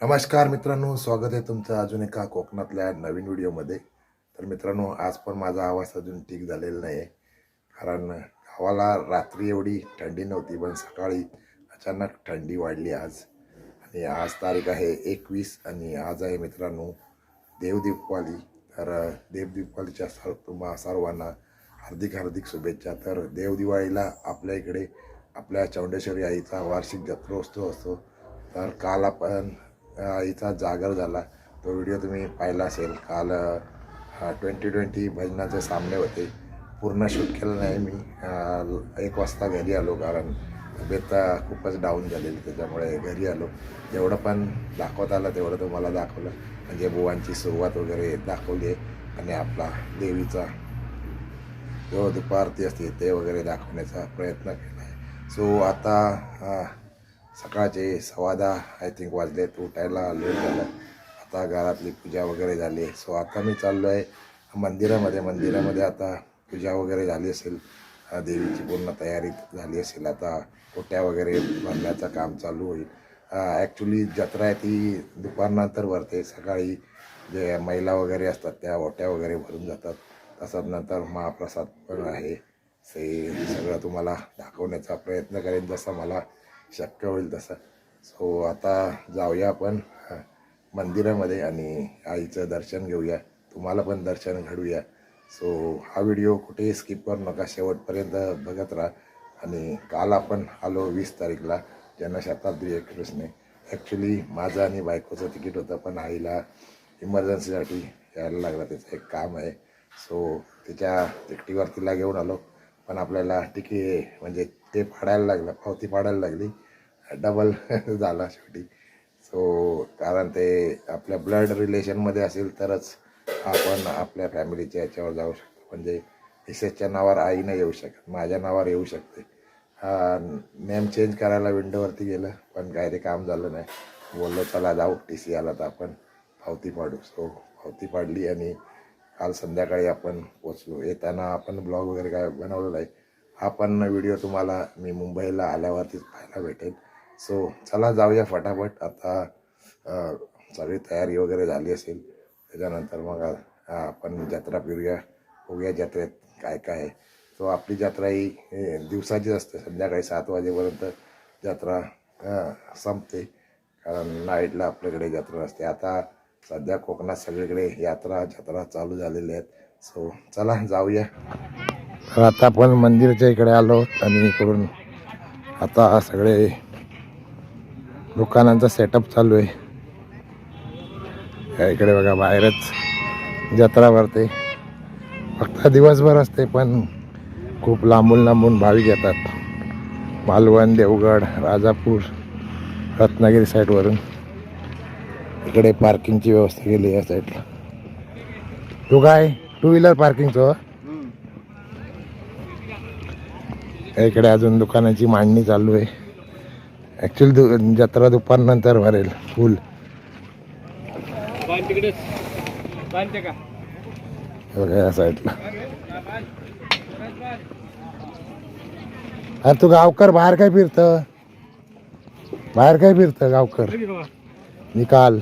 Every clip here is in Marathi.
नमस्कार मित्रांनो, स्वागत आहे तुमचं अजून एका कोकणातल्या नवीन व्हिडिओमध्ये. तर मित्रांनो, आज पण माझा आवाज अजून ठीक झालेला नाही आहे, कारण गावाला रात्री एवढी थंडी नव्हती, पण सकाळी अचानक थंडी वाढली आज. आणि आज तारीख आहे 21 आणि आज आहे मित्रांनो देवदीपावली. तर देवदीपावलीच्या तुम्हा सर्वांना हार्दिक हार्दिक शुभेच्छा. तर देवदिवाळीला आपल्या इकडे आपल्या चौंडेश्वरी आईचा वार्षिक जत्रोत्सव असतो. तर काल आपण आईचा जागर झाला, तो व्हिडिओ तुम्ही पाहिला असेल. काल 2020 भजनाचे सामने होते. पूर्ण शूट केलं नाही मी. 1 वाजता घरी आलो, कारण तब्येत खूपच डाऊन झालेली, त्याच्यामुळे घरी आलो. जेवढं पण दाखवता आलं तेवढं तुम्हाला दाखवलं, म्हणजे बुवांची सुरुवात वगैरे दाखवली आहे आणि आपला देवीचा जो दुपारती असते ते वगैरे दाखवण्याचा प्रयत्न केला आहे. सो आता सकाळचे 10:15 आय थिंक वाजलेत. उठायला लेट झालं. आता घरातली पूजा वगैरे झाली. सो आता मी चाललो आहे मंदिरामध्ये. आता पूजा वगैरे झाली असेल, देवीची पूर्ण तयारी झाली असेल. आता ओट्या वगैरे भरण्याचं काम चालू होईल. ॲक्च्युली जत्रा आहे ती दुपारनंतर भरते. सकाळी जे महिला वगैरे असतात त्या ओट्या वगैरे भरून जातात. तसंच नंतर महाप्रसाद पण आहे. ते सगळं तुम्हाला दाखवण्याचा प्रयत्न करेन जसं मला शक्य होईल तसं. सो आता जाऊया आपण मंदिरामध्ये आणि आईचं दर्शन घेऊया, तुम्हाला पण दर्शन घडूया. सो हा व्हिडिओ कुठेही स्किप करू नका, शेवटपर्यंत बघत राहा. आणि काल आपण आलो 20 तारीखला जनशताब्दी एक्सप्रेसने. ॲक्च्युली माझं आणि बायकोचं तिकीट होतं, पण आईला इमर्जन्सीसाठी यायला लागलं, त्याचं एक काम आहे. सो तिच्या तिकटीवर तिला घेऊन आलो, पण आपल्याला तिकीट म्हणजे ते फाडायला लागलं, पावती फाडायला लागली. डबल झाला शेवटी. सो कारण ते आपल्या ब्लड रिलेशनमध्ये असेल तरच आपण आपल्या फॅमिलीच्या याच्यावर जाऊ शकतो. म्हणजे मिसेसच्या नावावर आई नाही येऊ शकत, माझ्या नावावर येऊ शकते. नेम चेंज करायला विंडोवरती गेलं, पण काय ते काम झालं नाही. बोललो चला जाऊ, TC आला तर आपण पावती फाडू. सो पावती फाडली आणि काल संध्याकाळी आपण पोचलो. येताना आपण ब्लॉग वगैरे काय बनवलेला आहे, हा पण व्हिडिओ तुम्हाला मी मुंबईला आल्यावरतीच पाहायला भेटेल. सो चला जाऊया फटाफट. आता सगळी तयारी वगैरे झाली असेल, त्याच्यानंतर मग आपण जत्रा फिरूया, बघूया जत्रेत काय काय आहे. सो आपली जत्रा ही दिवसाचीच असते, संध्याकाळी 7 वाजेपर्यंत जत्रा संपते, कारण नाईटला आपल्याकडे जत्रा असते. आता सध्या कोकणात सगळीकडे जत्रा चालू झालेल्या आहेत. सो चला जाऊया. आता आपण मंदिराच्या इकडे आलो आणि इकडून आता सगळे दुकानांचा सेटअप चालू आहे. इकडे बघा, बाहेरच जत्रा भरते. फक्त दिवसभर असते, पण खूप लांबून भाविक येतात. मालवण, देवगड, राजापूर, रत्नागिरी साईडवरून. इकडे पार्किंगची व्यवस्था केली या साईडला. तू काय 2 व्हीलर पार्किंगचं. इकडे अजून दुकानाची मांडणी चालू आहे. ॲक्च्युली जत्रा दुपारनंतर भरेल फुल. या साईडला. अरे तू गावकर बाहेर काय फिरतं गावकर निकाल.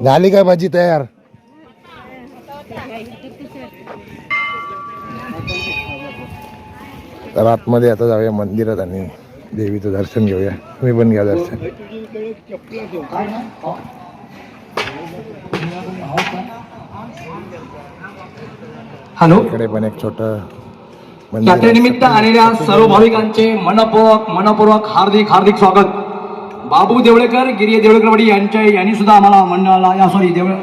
झाली काय भाजी तयार? तर आतमध्ये आता जाऊया मंदिरात आणि देवीचं दर्शन घेऊया. तुम्ही पण घ्या दर्शन. हॅलो, इकडे पण एक छोटं यात्रेनिमित्त आलेल्या सर्व भाविकांचे मनपूर्वक हार्दिक स्वागत. बाबू देवळेकर, गिरी देवळेकरवाडी यांनी सुद्धा आम्हाला मंडळाला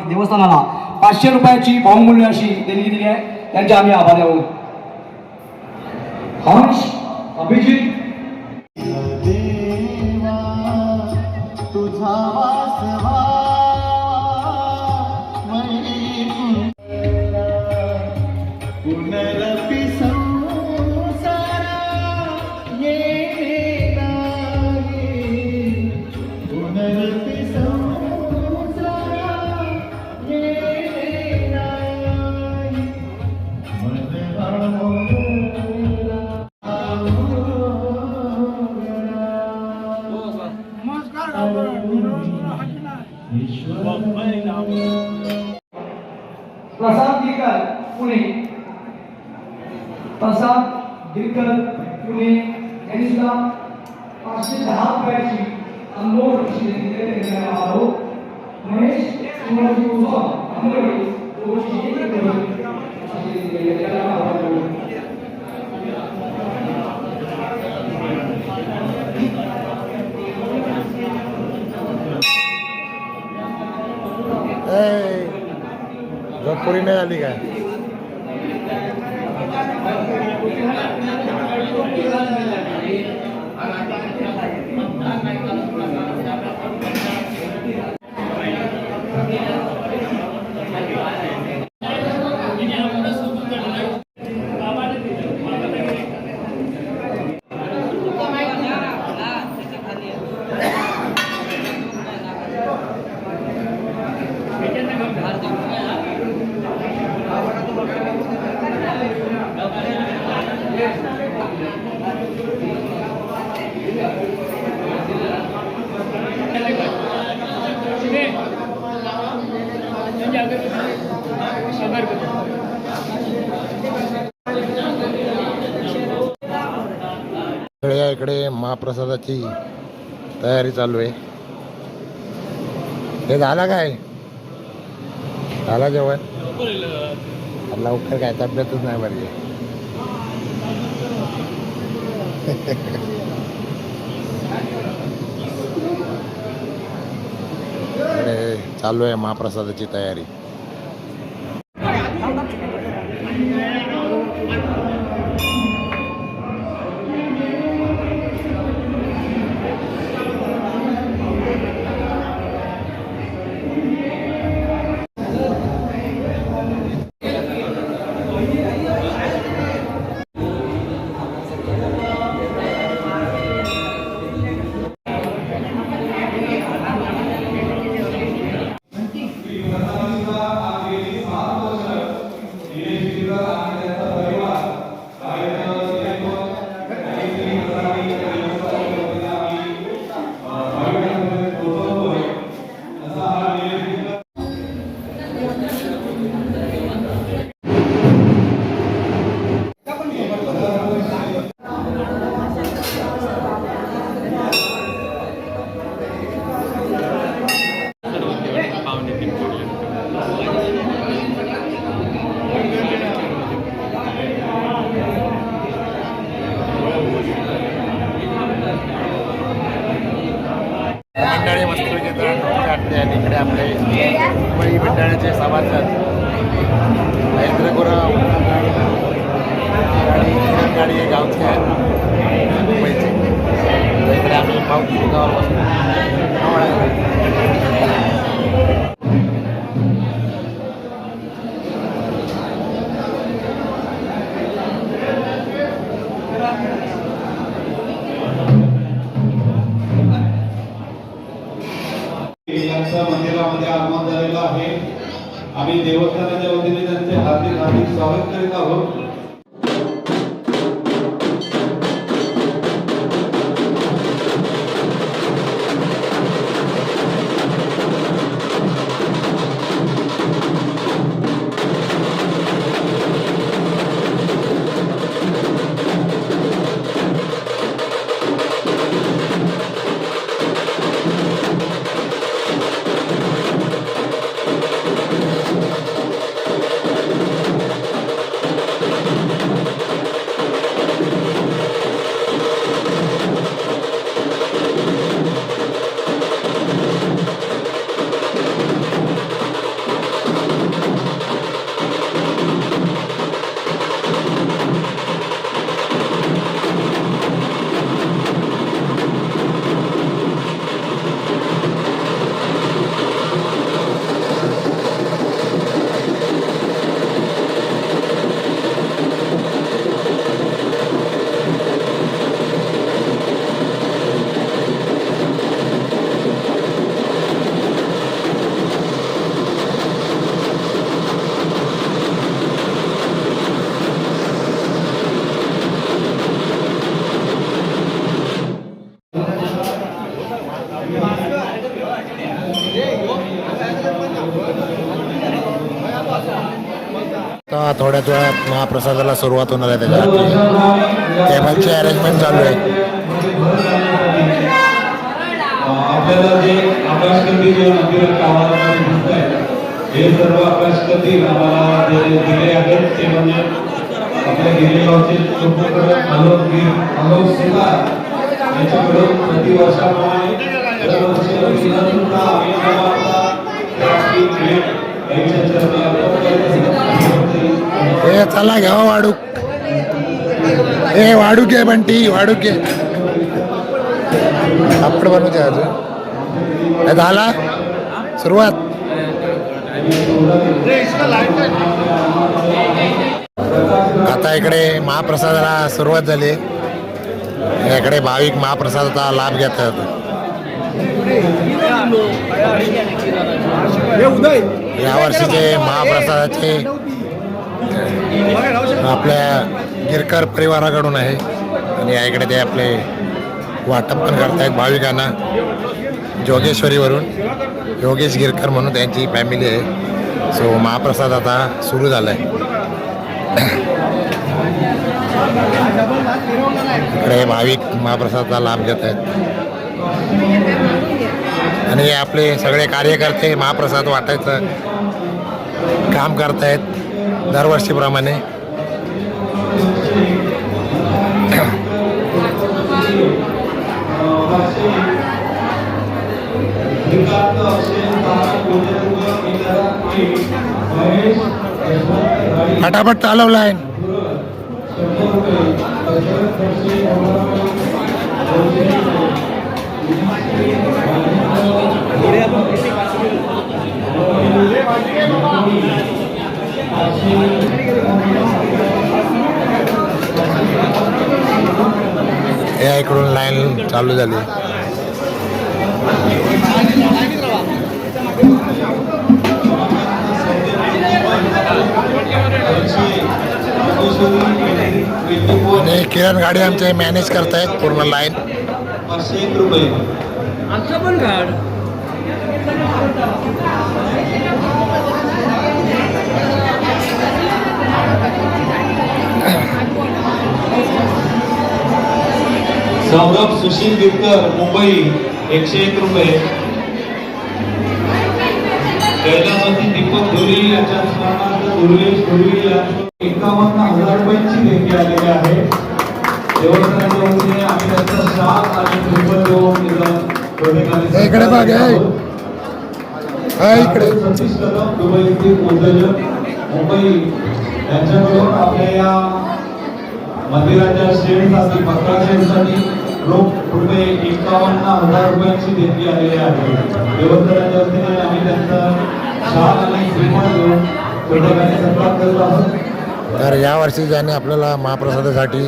देवस्थानाला 500 रुपयाची बहुमूल्य अशी देणगी दिली आहे. त्यांचे आम्ही आभारी आहोत. हर्ष, अभिजित, प्रसाद दिरकर पुणे, प्रसाद दिरकर पुणे यांनी सुद्धा 510 रुपयाची अनमोल बक्षीस दिलेले आहोत. महेश शिवाजी उजवा अंबरवाडी दोषी जोधपुरी नाही आली काय? इकडे महाप्रसादाची तयारी चालू आहे. हे झाला काय? झाला जेवण? लवकर काय? तब्येतच नाही बरी. चालू आहे महाप्रसादाची तयारी. मंडळी मस्तपैकी काढते आणि इकडे आपले मुंबई मंडळाचे सभासद महेंद्र गुरव गाडी हे गावचे आहेत मुंबईचे. इकडे आम्ही पावती गावावर बसतो. मंदिरामध्ये आगमन झालेलं आहे. आम्ही देवस्थानाच्या वतीने त्यांचे हार्दिक हार्दिक स्वागत करीत आहोत. थोड्याच वेळात महाप्रसादाला सुरुवात होणार आहे. दर त्याच्यासाठी वर्षाप्रमाणे टेबलची अरेंजमेंट चालू आहे. आपल्याला जे आकाशकंदी जे मंदिरात आवाजामध्ये दिसत आहेत हे सर्व आकाशकंदी आम्हाला जे दिले आहेत ते म्हणजे आपल्या गिरेगावचे आलोक सुतार यांच्याकडून प्रतिवर्षाप्रमाणे दरवर्षी अभिनंदनचा आम्ही राष्ट्रीय भेट यांच्या चरणी अर्पण करत हे चला घ्या वाडू. हे वाडू घे बंटी, वाडू घे. पापड बनवते अजून. हे झाला सुरुवात. आता इकडे महाप्रसादाला सुरुवात झाली. इकडे भाविक महाप्रसादाचा लाभ घेतात. या वर्षीचे महाप्रसादाचे आपल्या गिरकर परिवाराकडून आहे आणि या इकडे ते आपले वाटप पण करतायत भाविकांना. जोगेश्वरीवरून योगेश गिरकर म्हणून त्यांची फॅमिली आहे. सो महाप्रसाद आता सुरू झाला आहे. इकडे भाविक महाप्रसादाचा लाभ घेत आहेत आणि हे आपले सगळे कार्यकर्ते महाप्रसाद वाटायचं काम करतायत दरवर्षीप्रमाणे. फटाफट चालवलाय. या इकडून लाईन चालू झाली. आणि किरण गाडी आमचे मॅनेज करतायत पूर्ण लाईन. 501 रुपये. आमचं पण कार्ड. सौरभ सुशील गिरकर मुंबई 101 रुपये. कैलासवासी दीपक धुरी यांच्या स्मरणार्थ दुर्वेश धुरी यांना 51,000 रुपयांची देणगी आलेली आहे. देवस्थानाच्या वतीने आम्ही त्यांचा शाल आणि श्रीफळ देऊन इकडे बघ, इकडे सतीश कदम दुबई येथील उद्योजक मुंबई यांच्याकडून आपल्या या मंदिराच्या शेडसाठी 15 शेडसाठी रोख रुपये 51,000 रुपयांची देणगी आलेली आहे. देवस्थानाच्या वतीने आम्ही त्यांचा शाल आणि श्रीफळ देऊन प्रत्येकाने सन्मान करत आहोत. तर यावर्षी ज्याने आपल्याला महाप्रसादासाठी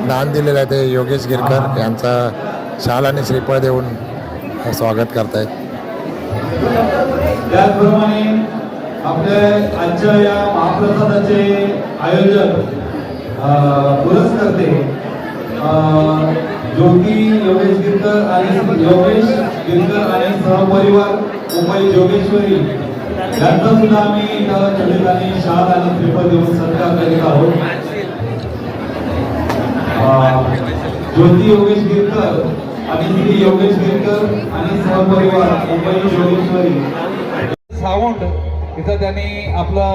दान दिलेलं आहे ते योगेश गिरकर यांचा शाल आणि श्रीफळ देऊन स्वागत करतायत. त्याचप्रमाणे आपल्या आजच्या या महाप्रसादाचे आयोजक पुरस्कर्ते ज्योती योगेश गिरकर आणि योगेश गिरकर आणि सहपरिवार मुंबई जोगेश्वरी यांचा सुद्धा आम्ही त्या ठिकाणी शाल आणि श्रीफळ देऊन सत्कार करीत आहोत. ज्योती योगेश गिरकर आणि श्री योगेश गिरकर आणि सहपरिवार मुंबई जोगेश्वरी साऊंड इथं त्यांनी आपलं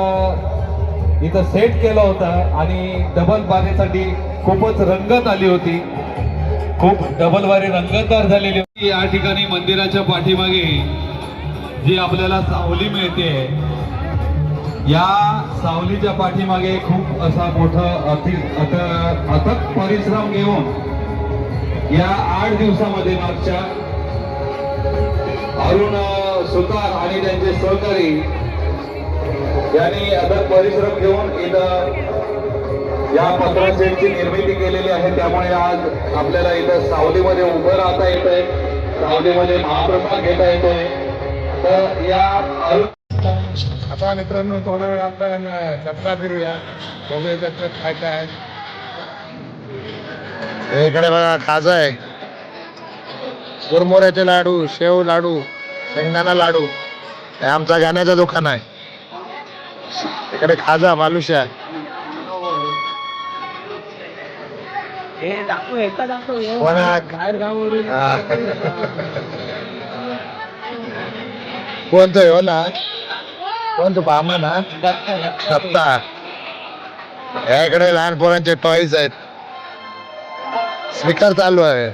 इथं सेट केलं होतं आणि डबल बारीसाठी खूपच रंगत आली होती. खूप डबल बारी रंगतदार झालेली होती. या ठिकाणी मंदिराच्या पाठीमागे जी आपल्याला सावली मिळते या सावलीच्या पाठीमागे खूप असा मोठा अथक परिश्रम घेऊन या 8 दिवसामध्ये मागच्या अरुण सुतार आणि त्यांचे सहकारी यांनी अथक परिश्रम घेऊन इथं या 15 सेटची निर्मिती केलेली आहे. त्यामुळे आज आपल्याला इथं सावलीमध्ये उभं राहता येतंय, सावलीमध्ये महाप्रसाद घेता येतोय. तर या आता मित्रांनो थोडा वेळ आपण जत्रा फिरूया. बघूया जत्रेत काय काय आहे. इकडे बघा खाजा आहे, मुरमुऱ्याचे लाडू, शेव लाडू, शेंगदाणा लाडू. हे आमचा गाण्याचं दुकान आहे. इकडे खाजा बालुशा कोणतो हो ना कोणतो पामा ना सत्ता याकडे लहान पोरांचे टॉईज आहेत स्पीकर चालू आहे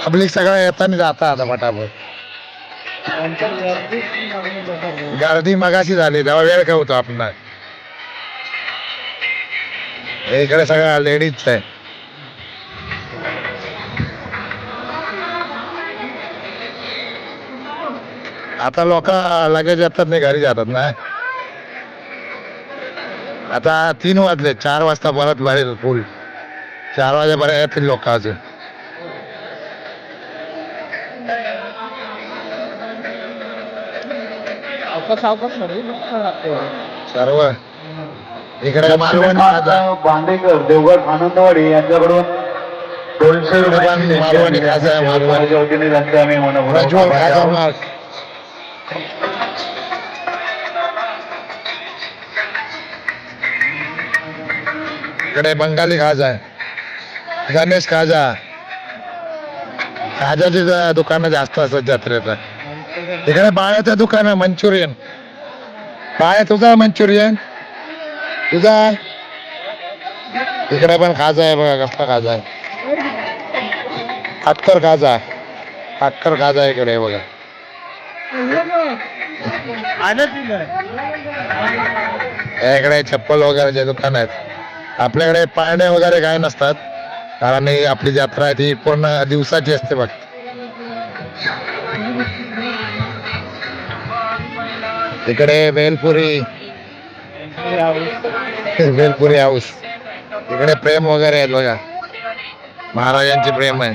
पब्लिक सगळं येताना जाता आता पटापट गर्दी मगाशी झाली तेव्हा वेळ काय होतो आपला इकडे सगळ्या लेडीज आहे आता लोक लगेच येतात नाही घरी जातात ना आता 3 वाजले 4 वाजता परत बाहेर फुल 4 वाजेपर्यंत येतील लोक अजून सर्व इकडे बांदेकर देवगड आनंदवाडी यांच्याकडून 200 रुपयांनी मालवणी खाजा मालवणीच्या वतीने त्यांचे आम्ही प्रज्वल खाजा मार्क इकडे बंगाली खाजा आहे गणेश खाजा खाजाची दुकानं जास्त असतात जत्रेत इकडे बाळ्याचं दुकान आहे मंचुरियन बाळ्या तुझा मंचुरियन तुझा इकडे पण खाजा आहे बघा कसला खाजा आहे अक्कर खाजा इकडे बघा इकडे चप्पल वगैरेचे दुकान आहेत आपल्याकडे पाळणे वगैरे काय नसतात कारण ही आपली जत्रा आहे ती पूर्ण दिवसाची असते बघ इकडे वेलपुरी हाऊस इकडे प्रेम वगैरे आहेत बघा महाराजांचे प्रेम आहे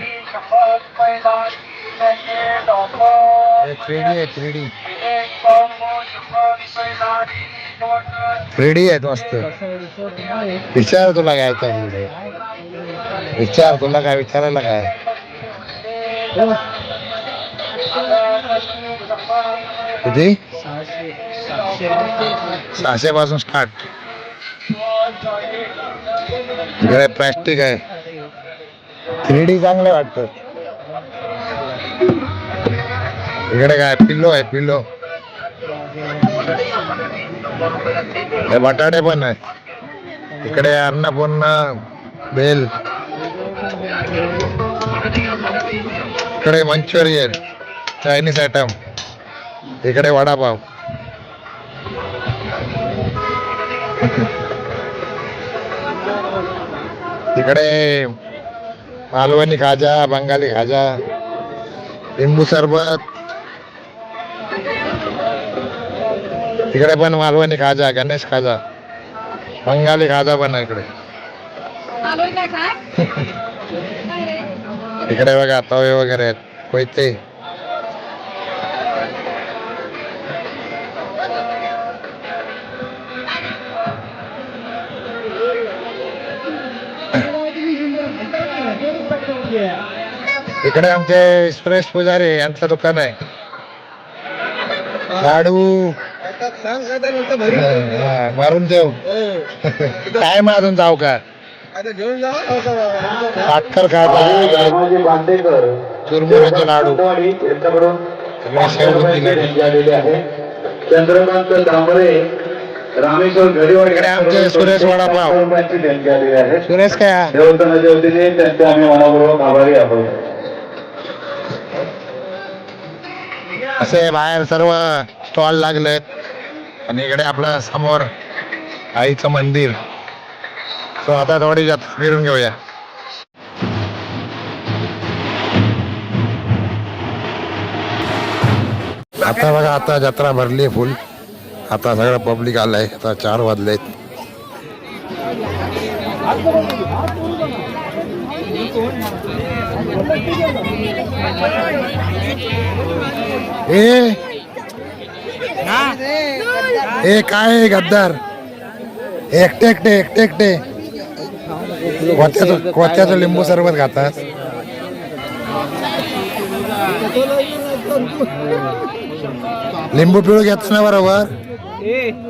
3D आहेत मस्त विचार तुला काय विचार तुला काय विचारायला काय किती 600 पासून स्टार्ट इकडे प्लॅस्टिक आहे 3D चांगले वाटतं इकडे काय पिल्लो आहे पिल्लो हे बटाटे पण आहे इकडे अन्नपूर्णा बेल इकडे मंचुरियन चायनीज आयटम इकडे वडापाव इकडे मालवणी खाजा बंगाली खाजा लिंबू सरबत इकडे पण मालवणी खाजा गणेश खाजा बंगाली खाजा पण आहे इकडे इकडे बघा तवे वगैरे आहेत कोयते इकडे आमचे सुरेश पुजारी यांचं दुकान आहे लाडू मारून देऊ काय मारून जाऊ का साखर खायचा चुरमुऱ्याचे लाडू चंद्रकांत दामरे रामेश्वर घडीवाडी इकडे आमचे सुरेश वडापाव देणगी आलेली आहे सुरेश काय देवस्थानाच्या वतीने त्यांचे आम्ही मनापूर्वक आभारी आहोत असे बाहेर सर्व स्टॉल लागलेत आणि इकडे आपलं समोर आईचं मंदिर सो आता थोडी फिरून घेऊया आता बघा आता जत्रा भरली फुल आता सगळं पब्लिक आलंय आता 4 वाजलेत ए काय गद्दार एकटे कोत्याचं लिंबू सरबत खातात लिंबू पिळू घेत ना बरोबर Ila